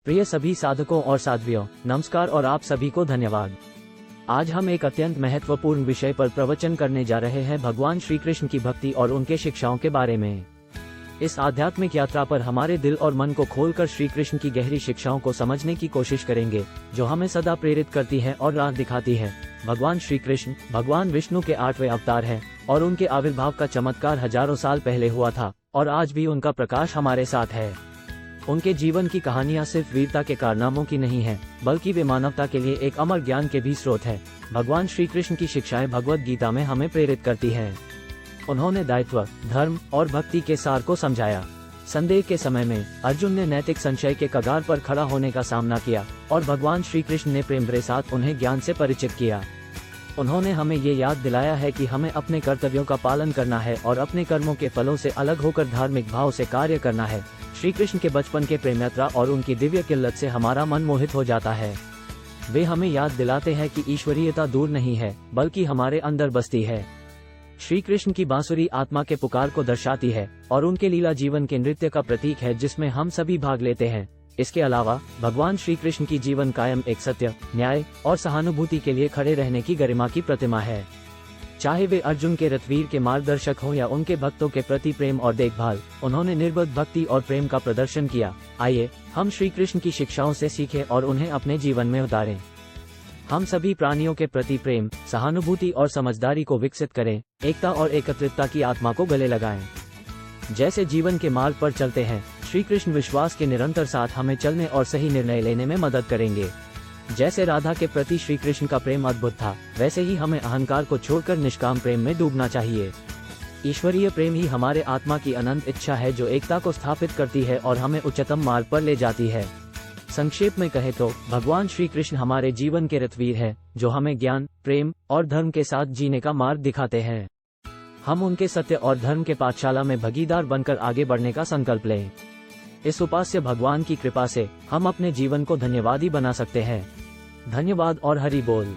प्रिय सभी साधकों और साध्वियों, नमस्कार और आप सभी को धन्यवाद। आज हम एक अत्यंत महत्वपूर्ण विषय पर प्रवचन करने जा रहे हैं, भगवान श्री कृष्ण की भक्ति और उनके शिक्षाओं के बारे में। इस आध्यात्मिक यात्रा पर हमारे दिल और मन को खोलकर श्री कृष्ण की गहरी शिक्षाओं को समझने की कोशिश करेंगे, जो हमें सदा प्रेरित करती है और राह दिखाती है। भगवान श्री कृष्ण भगवान विष्णु के 8वें अवतार हैं और उनके आविर्भाव का चमत्कार हजारों साल पहले हुआ था और आज भी उनका प्रकाश हमारे साथ है। उनके जीवन की कहानियां सिर्फ वीरता के कारनामों की नहीं है, बल्कि वे मानवता के लिए एक अमर ज्ञान के भी स्रोत है। भगवान श्री कृष्ण की शिक्षाएं भगवद गीता में हमें प्रेरित करती हैं। उन्होंने दायित्व, धर्म और भक्ति के सार को समझाया। संदेह के समय में अर्जुन ने नैतिक संशय के कगार पर खड़ा होने का सामना किया और भगवान श्री कृष्ण ने प्रेम भरे साथ उन्हें ज्ञान से परिचित किया। उन्होंने हमें ये याद दिलाया है कि हमें अपने कर्तव्यों का पालन करना है और अपने कर्मों के फलों से अलग होकर धार्मिक भाव से कार्य करना है। श्री कृष्ण के बचपन के प्रेम यात्रा और उनकी दिव्य किल्लत से हमारा मन मोहित हो जाता है। वे हमें याद दिलाते हैं कि ईश्वरीयता दूर नहीं है, बल्कि हमारे अंदर बसती है। श्री कृष्ण की बांसुरी आत्मा के पुकार को दर्शाती है और उनके लीला जीवन के नृत्य का प्रतीक है, जिसमें हम सभी भाग लेते हैं। इसके अलावा भगवान श्री कृष्ण की जीवन कायम एक सत्य, न्याय और सहानुभूति के लिए खड़े रहने की गरिमा की प्रतिमा है। चाहे वे अर्जुन के रथवीर के मार्गदर्शक हो या उनके भक्तों के प्रति प्रेम और देखभाल, उन्होंने निर्बध भक्ति और प्रेम का प्रदर्शन किया। आइए हम श्री कृष्ण की शिक्षाओं से सीखें और उन्हें अपने जीवन में उतारें। हम सभी प्राणियों के प्रति प्रेम, सहानुभूति और समझदारी को विकसित करें, एकता और एकत्रितता की आत्मा को गले लगाएं। जैसे जीवन के मार्ग पर चलते हैं, श्री कृष्ण विश्वास के निरंतर साथ हमें चलने और सही निर्णय लेने में मदद करेंगे। जैसे राधा के प्रति श्री कृष्ण का प्रेम अद्भुत था, वैसे ही हमें अहंकार को छोड़कर निष्काम प्रेम में डूबना चाहिए। ईश्वरीय प्रेम ही हमारे आत्मा की अनंत इच्छा है, जो एकता को स्थापित करती है और हमें उच्चतम मार्ग पर ले जाती है। संक्षेप में कहे तो भगवान श्री कृष्ण हमारे जीवन के रथवीर हैं, जो हमें ज्ञान, प्रेम और धर्म के साथ जीने का मार्ग दिखाते हैं। हम उनके सत्य और धर्म के पाठशाला में भागीदार बनकर आगे बढ़ने का संकल्प लें। इस उपास्य भगवान की कृपा से हम अपने जीवन को धन्यवादी बना सकते हैं। धन्यवाद और हरि बोल।